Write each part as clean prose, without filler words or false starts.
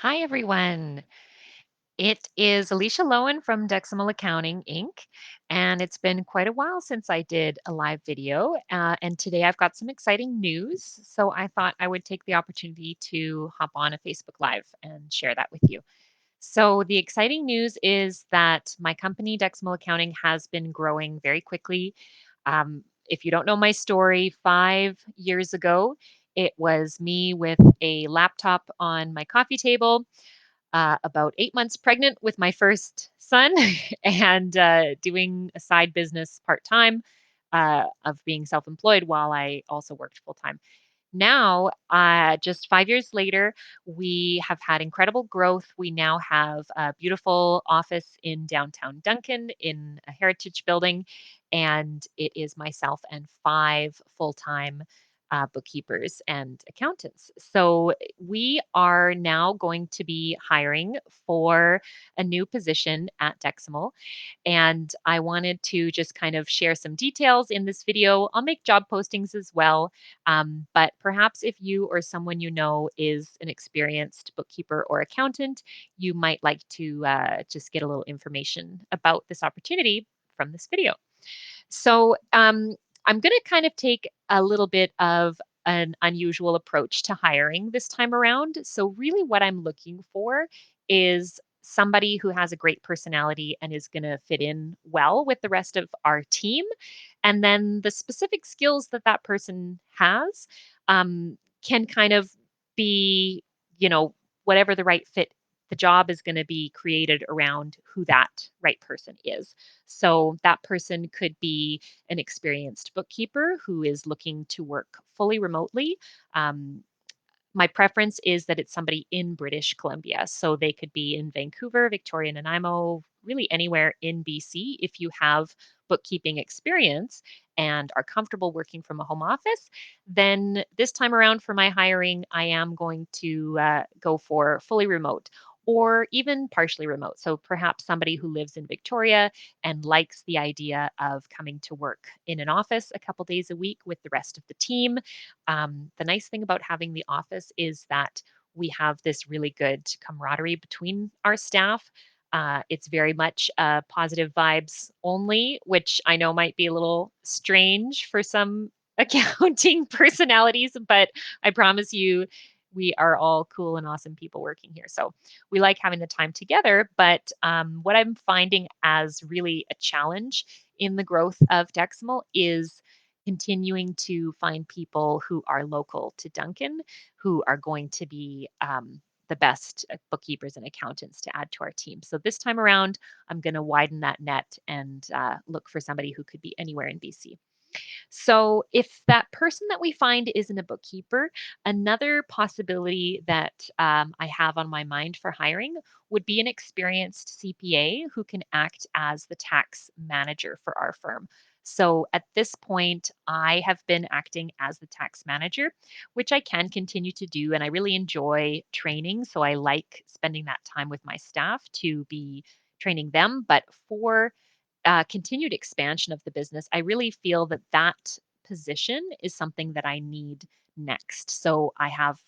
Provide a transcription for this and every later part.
Hi, everyone. It is Alicia Lowen from Decimal Accounting Inc. And it's been quite a while since I did a live video. And today I've got some exciting news. So I thought I would take the opportunity to hop on a Facebook Live and share that with you. So the exciting news is that my company, Decimal Accounting, has been growing very quickly. If you don't know my story, 5 years ago, it was me with a laptop on my coffee table, about 8 months pregnant with my first son, and doing a side business part time of being self employed while I also worked full time. Now, just 5 years later, we have had incredible growth. We now have a beautiful office in downtown Duncan in a heritage building, and it is myself and five full time bookkeepers and accountants. So we are now going to be hiring for a new position at Deximal, and I wanted to just kind of share some details in this video. I'll make job postings as well, but perhaps if you or someone you know is an experienced bookkeeper or accountant, you might like to just get a little information about this opportunity from this video. So I'm going to kind of take a little bit of an unusual approach to hiring this time around. So, really, what I'm looking for is somebody who has a great personality and is going to fit in well with the rest of our team. And then the specific skills that that person has can kind of be, you know, whatever the right fit. The job is going to be created around who that right person is. So that person could be an experienced bookkeeper who is looking to work fully remotely. Um, my preference is that it's somebody in British Columbia. So they could be in Vancouver, Victoria, Nanaimo, really anywhere in BC. If you have bookkeeping experience and are comfortable working from a home office, then this time around for my hiring, I am going to go for fully remote or even partially remote. So perhaps somebody who lives in Victoria and likes the idea of coming to work in an office a couple days a week with the rest of the team. The nice thing about having the office is that we have this really good camaraderie between our staff. It's very much positive vibes only, which I know might be a little strange for some accounting personalities, but I promise you, we are all cool and awesome people working here. So we like having the time together. But what I'm finding as really a challenge in the growth of Deximal is continuing to find people who are local to Duncan, who are going to be the best bookkeepers and accountants to add to our team. So this time around, I'm going to widen that net and look for somebody who could be anywhere in BC. So, if that person that we find isn't a bookkeeper, another possibility that I have on my mind for hiring would be an experienced CPA who can act as the tax manager for our firm. So, at this point, I have been acting as the tax manager, which I can continue to do. And I really enjoy training. So, I like spending that time with my staff to be training them. But for continued expansion of the business, I really feel that that position is something that I need next. So I have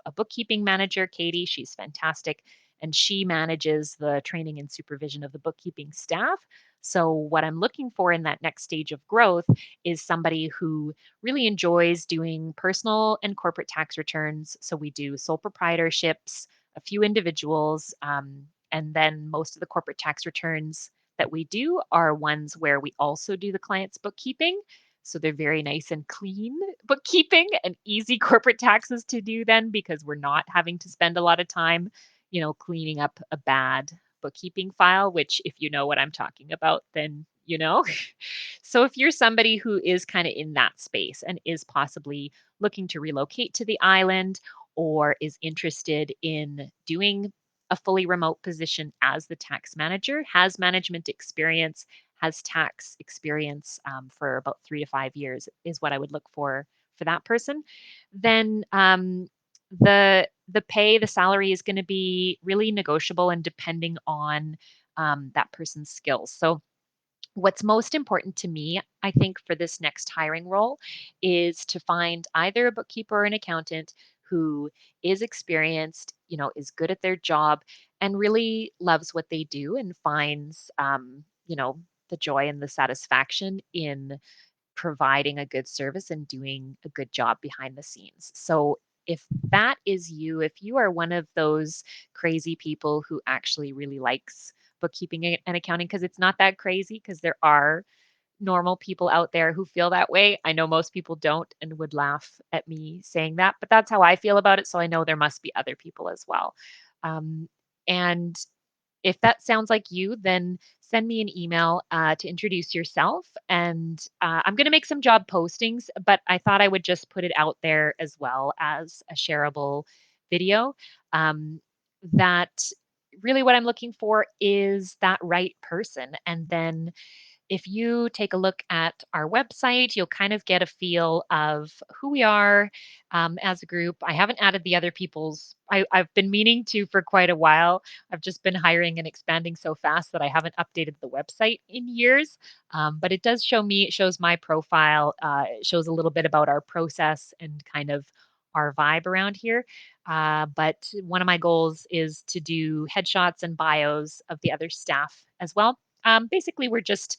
a bookkeeping manager, Katie. She's fantastic, and she manages the training and supervision of the bookkeeping staff. So what I'm looking for in that next stage of growth is somebody who really enjoys doing personal and corporate tax returns. So we do sole proprietorships, a few individuals, and then most of the corporate tax returns that we do are ones where we also do the client's bookkeeping. So they're very nice and clean bookkeeping and easy corporate taxes to do then because we're not having to spend a lot of time, cleaning up a bad bookkeeping file, which if you know what I'm talking about, then you know. So if you're somebody who is kind of in that space and is possibly looking to relocate to the island or is interested in doing a fully remote position as the tax manager, has management experience, has tax experience for about 3 to 5 years is what I would look for that person. Then the pay, the salary is going to be really negotiable and depending on that person's skills. So what's most important to me, I think, for this next hiring role is to find either a bookkeeper or an accountant who is experienced, is good at their job and really loves what they do and finds, the joy and the satisfaction in providing a good service and doing a good job behind the scenes. So, if that is you, if you are one of those crazy people who actually really likes bookkeeping and accounting, because it's not that crazy, because there are normal people out there who feel that way. I know most people don't and would laugh at me saying that, but that's how I feel about it. So I know there must be other people as well. Um, and if that sounds like you, then send me an email to introduce yourself. And I'm going to make some job postings, but I thought I would just put it out there as well as a shareable video. Um, that really what I'm looking for is that right person. And then if you take a look at our website, you'll kind of get a feel of who we are as a group. I haven't added the other people's, I've been meaning to for quite a while. I've just been hiring and expanding so fast that I haven't updated the website in years. But it does show me, it shows my profile, it shows a little bit about our process and kind of our vibe around here. But one of my goals is to do headshots and bios of the other staff as well. Basically, we're just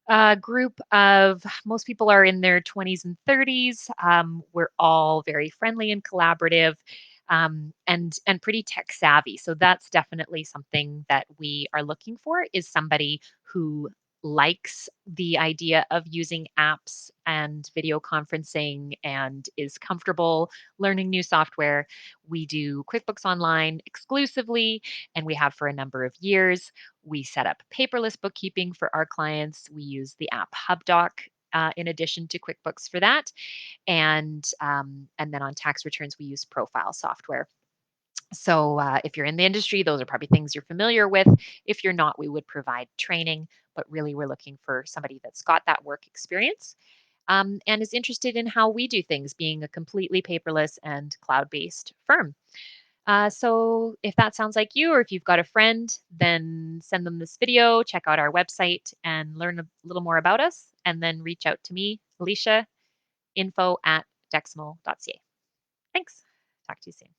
a group of most people are in their 20s and 30s. We're all very friendly and collaborative, and pretty tech savvy. So that's definitely something that we are looking for is somebody who likes the idea of using apps and video conferencing and is comfortable learning new software. We do QuickBooks Online exclusively, and we have for a number of years. We set up paperless bookkeeping for our clients. We use the app HubDoc in addition to QuickBooks for that, and then on tax returns we use Profile software. So if you're in the industry, those are probably things you're familiar with. If you're not, we would provide training, but really we're looking for somebody that's got that work experience and is interested in how we do things, being a completely paperless and cloud-based firm. So if that sounds like you, or if you've got a friend, then send them this video, check out our website and learn a little more about us, and then reach out to me, Alicia, info@deximal.ca. Thanks. Talk to you soon.